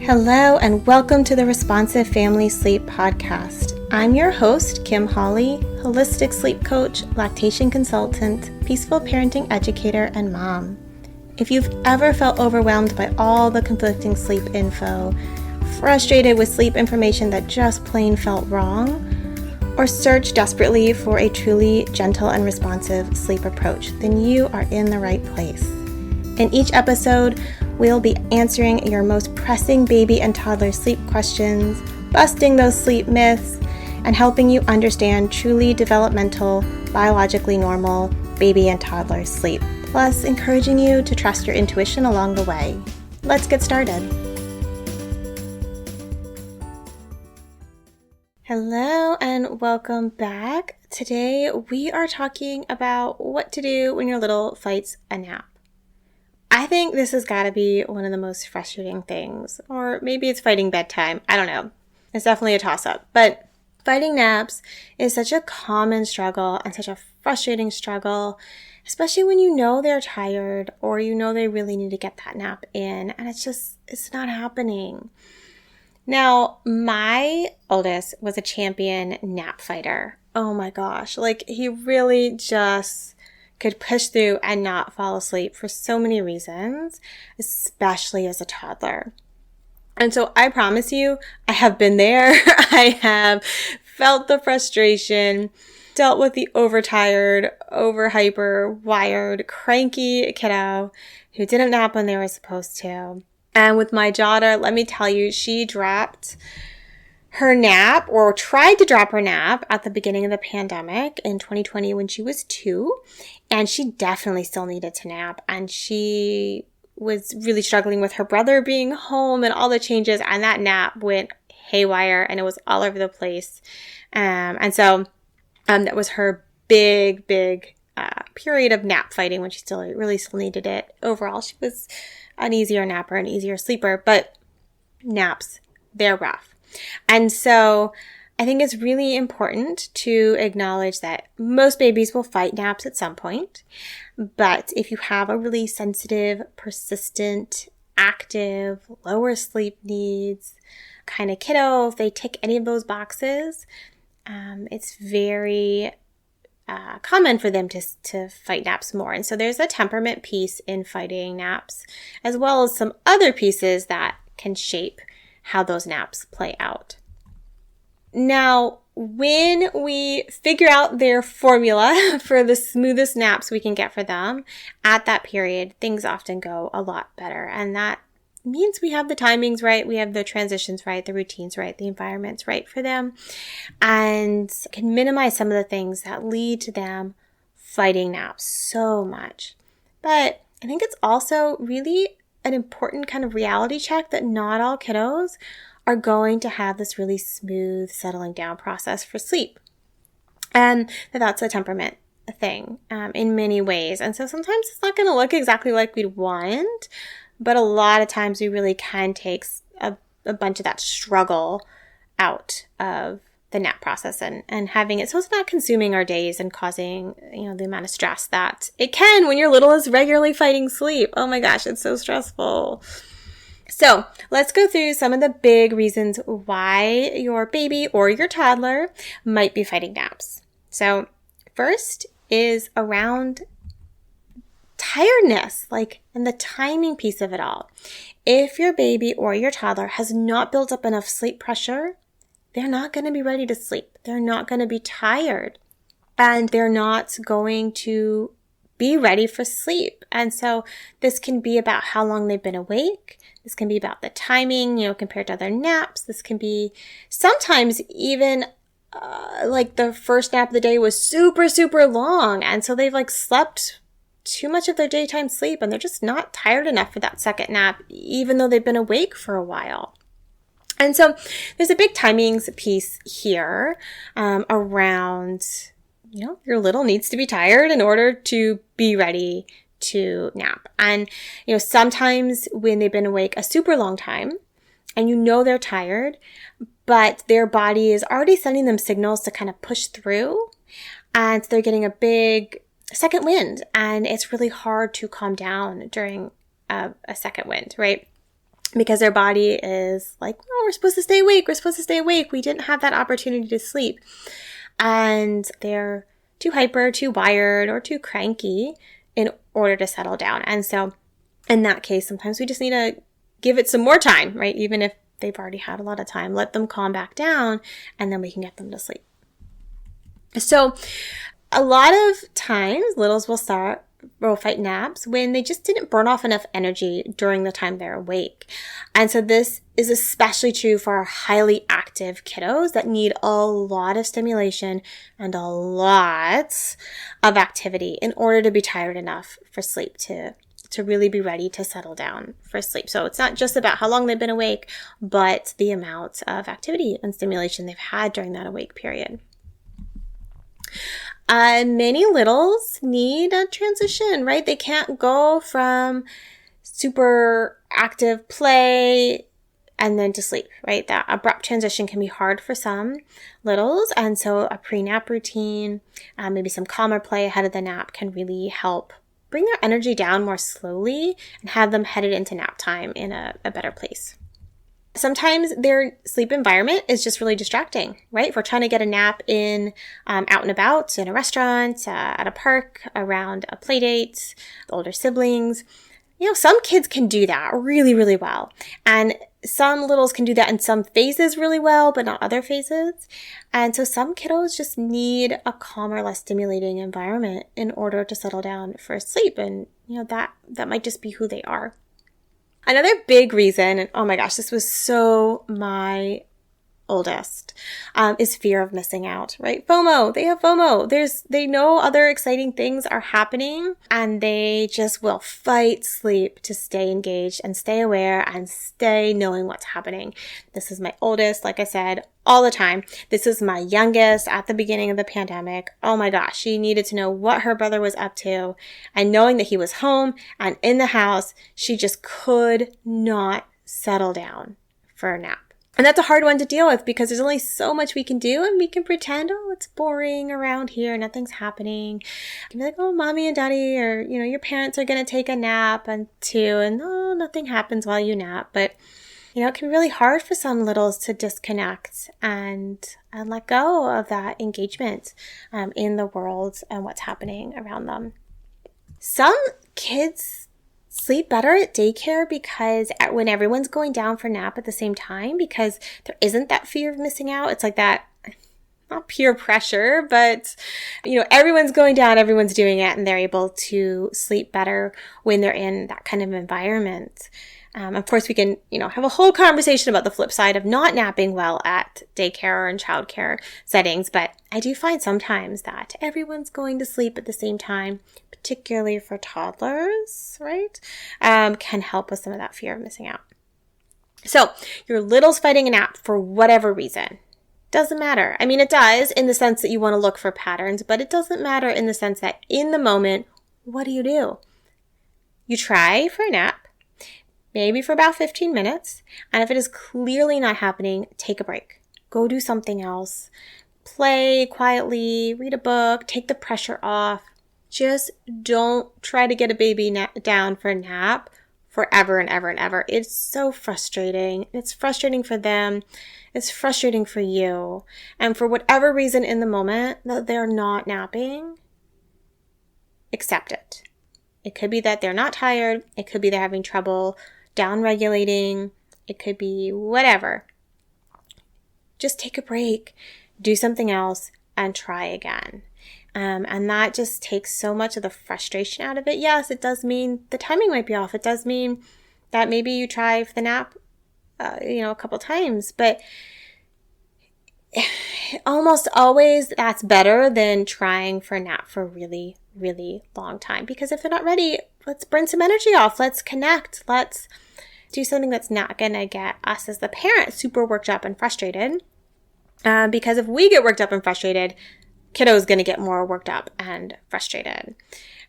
Hello and welcome to the Responsive Family Sleep Podcast. I'm your host, Kim Hawley, holistic sleep coach, lactation consultant, peaceful parenting educator, and mom. If you've ever felt overwhelmed by all the conflicting sleep info, frustrated with sleep information that just plain felt wrong, or searched desperately for a truly gentle and responsive sleep approach, then you are in the right place. In each episode, we'll be answering your most pressing baby and toddler sleep questions, busting those sleep myths, and helping you understand truly developmental, biologically normal baby and toddler sleep, plus encouraging you to trust your intuition along the way. Let's get started. Hello and welcome back. Today we are talking about what to do when your little fights a nap. I think this has got to be one of the most frustrating things, or maybe it's fighting bedtime. I don't know. It's definitely a toss-up, but fighting naps is such a common struggle and such a frustrating struggle, especially when you know they're tired or you know they really need to get that nap in, and it's not happening. Now, my oldest was a champion nap fighter. Oh my gosh, he really just could push through and not fall asleep for so many reasons, especially as a toddler. And so I promise you, I have been there. I have felt the frustration, dealt with the overtired, overhyper, wired, cranky kiddo who didn't nap when they were supposed to. And with my daughter, let me tell you, she dropped her nap, or tried to drop her nap, at the beginning of the pandemic in 2020 when she was 2. And she definitely still needed to nap. And she was really struggling with her brother being home and all the changes. And that nap went haywire and it was all over the place. And so that was her big period of nap fighting when she still needed it. Overall, she was an easier napper, an easier sleeper. But naps, they're rough. And so I think it's really important to acknowledge that most babies will fight naps at some point. But if you have a really sensitive, persistent, active, lower sleep needs kind of kiddo, if they tick any of those boxes, it's very common for them to fight naps more. And so there's a temperament piece in fighting naps, as well as some other pieces that can shape how those naps play out. Now, when we figure out their formula for the smoothest naps we can get for them at that period, things often go a lot better. And that means we have the timings right, we have the transitions right, the routines right, the environments right for them, and can minimize some of the things that lead to them fighting naps so much. But I think it's also really an important kind of reality check that not all kiddos are going to have this really smooth settling down process for sleep. And that's a temperament thing in many ways. And so sometimes it's not going to look exactly like we'd want, but a lot of times we really can take a bunch of that struggle out of the nap process and having it so it's not consuming our days and causing, the amount of stress that it can when your little is regularly fighting sleep. Oh my gosh, it's so stressful. So let's go through some of the big reasons why your baby or your toddler might be fighting naps. So first is around tiredness, and the timing piece of it all. If your baby or your toddler has not built up enough sleep pressure, they're not going to be ready to sleep. They're not going to be tired, and they're not going to be ready for sleep. And so this can be about how long they've been awake. This can be about the timing, compared to other naps. This can be sometimes even the first nap of the day was super, super long. And so they've slept too much of their daytime sleep and they're just not tired enough for that second nap, even though they've been awake for a while. And so there's a big timings piece here around, your little needs to be tired in order to be ready to nap. And, sometimes when they've been awake a super long time and they're tired, but their body is already sending them signals to kind of push through, and they're getting a big second wind, and it's really hard to calm down during a second wind, right? because their body is like, well, we're supposed to stay awake. We're supposed to stay awake. We didn't have that opportunity to sleep. And they're too hyper, too wired, or too cranky in order to settle down. And so in that case, sometimes we just need to give it some more time, right? Even if they've already had a lot of time, let them calm back down, and then we can get them to sleep. So a lot of times littles will fight naps when they just didn't burn off enough energy during the time they're awake. And so this is especially true for our highly active kiddos that need a lot of stimulation and a lot of activity in order to be tired enough for sleep, to really be ready to settle down for sleep. So it's not just about how long they've been awake, but the amount of activity and stimulation they've had during that awake period. Many littles need a transition, right? They can't go from super active play and then to sleep, right? That abrupt transition can be hard for some littles. And so a pre-nap routine, maybe some calmer play ahead of the nap can really help bring their energy down more slowly and have them headed into nap time in a better place. Sometimes their sleep environment is just really distracting, right? If we're trying to get a nap in, out and about, in a restaurant, at a park, around a play date, older siblings, some kids can do that really, really well. And some littles can do that in some phases really well, but not other phases. And so some kiddos just need a calmer, less stimulating environment in order to settle down for sleep. And, that might just be who they are. Another big reason, and oh my gosh, this was so my oldest, is fear of missing out, right? FOMO. They have FOMO. They know other exciting things are happening, and they just will fight sleep to stay engaged and stay aware and stay knowing what's happening. This is my oldest, like I said, all the time. This is my youngest at the beginning of the pandemic. Oh my gosh, she needed to know what her brother was up to, and knowing that he was home and in the house, she just could not settle down for a nap. And that's a hard one to deal with because there's only so much we can do, and we can pretend, oh, it's boring around here, nothing's happening. You can be like, oh, mommy and daddy, or, your parents are going to take a nap and no, nothing happens while you nap. But, it can be really hard for some littles to disconnect and let go of that engagement in the world and what's happening around them. Some kids sleep better at daycare because when everyone's going down for nap at the same time, because there isn't that fear of missing out. It's like that, not peer pressure, but, everyone's going down, everyone's doing it, and they're able to sleep better when they're in that kind of environment. Of course, we can, have a whole conversation about the flip side of not napping well at daycare or in childcare settings. But I do find sometimes that everyone's going to sleep at the same time, particularly for toddlers, right? Can help with some of that fear of missing out. So your little's fighting a nap for whatever reason. Doesn't matter. I mean, it does in the sense that you want to look for patterns, but it doesn't matter in the sense that in the moment, what do? You try for a nap. Maybe for about 15 minutes. And if it is clearly not happening, take a break. Go do something else. Play quietly, read a book, take the pressure off. Just don't try to get a baby down for a nap forever and ever and ever. It's so frustrating. It's frustrating for them. It's frustrating for you. And for whatever reason in the moment that they're not napping, accept it. It could be that they're not tired. It could be they're having trouble down-regulating. It could be whatever. Just take a break, do something else, and try again. And that just takes so much of the frustration out of it. Yes, it does mean the timing might be off. It does mean that maybe you try for the nap, a couple times, but almost always that's better than trying for a nap for a really, really long time. Because if they're not ready, let's burn some energy off. Let's connect. Let's do something that's not going to get us as the parent super worked up and frustrated. Because if we get worked up and frustrated, kiddo is going to get more worked up and frustrated.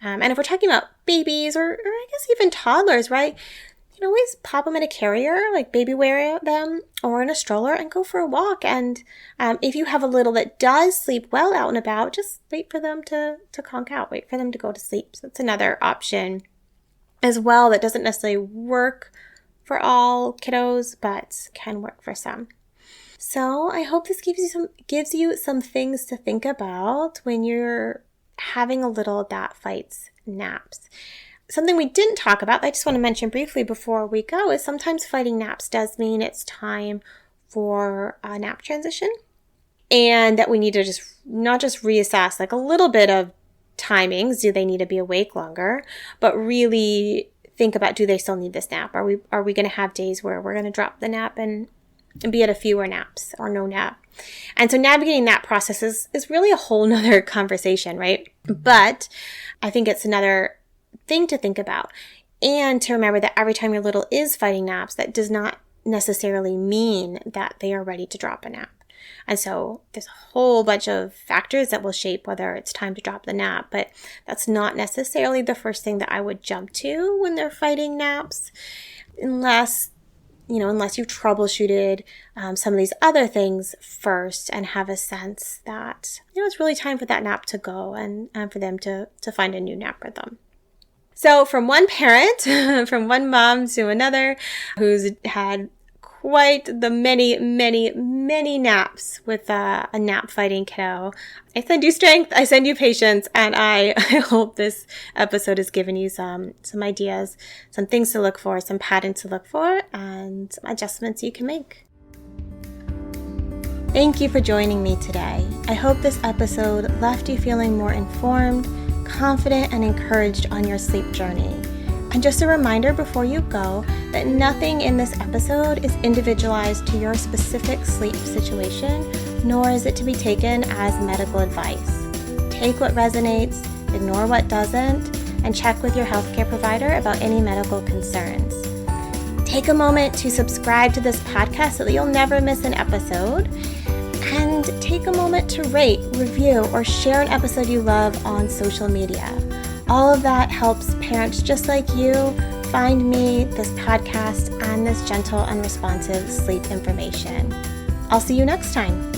And if we're talking about babies or I guess even toddlers, right? You can always pop them in a carrier, like baby wear them, or in a stroller and go for a walk. And if you have a little that does sleep well out and about, just wait for them to conk out, wait for them to go to sleep. So that's another option as well that doesn't necessarily work for all kiddos, but can work for some. So I hope this gives you some things to think about when you're having a little that fights naps. Something we didn't talk about, I just want to mention briefly before we go, is sometimes fighting naps does mean it's time for a nap transition, and that we need to not just reassess like a little bit of timings. Do they need to be awake longer? But really think about, do they still need this nap? Are we going to have days where we're going to drop the nap and be at a fewer naps or no nap? And so navigating that process is really a whole nother conversation, right? But I think it's another thing to think about, and to remember that every time your little is fighting naps, that does not necessarily mean that they are ready to drop a nap. And so there's a whole bunch of factors that will shape whether it's time to drop the nap, but that's not necessarily the first thing that I would jump to when they're fighting naps, unless you've troubleshooted some of these other things first and have a sense that, it's really time for that nap to go and for them to find a new nap rhythm. So from one parent, from one mom to another who's had quite the many, many, many naps with a nap fighting kiddo, I send you strength, I send you patience, and I hope this episode has given you some ideas, some things to look for, some patterns to look for, and adjustments you can make. Thank you for joining me today. I hope this episode left you feeling more informed, confident, and encouraged on your sleep journey. And just a reminder before you go that nothing in this episode is individualized to your specific sleep situation, nor is it to be taken as medical advice. Take what resonates, ignore what doesn't, and check with your healthcare provider about any medical concerns. Take a moment to subscribe to this podcast so that you'll never miss an episode. And take a moment to rate, review, or share an episode you love on social media. All of that helps parents just like you find me, this podcast, and this gentle and responsive sleep information. I'll see you next time.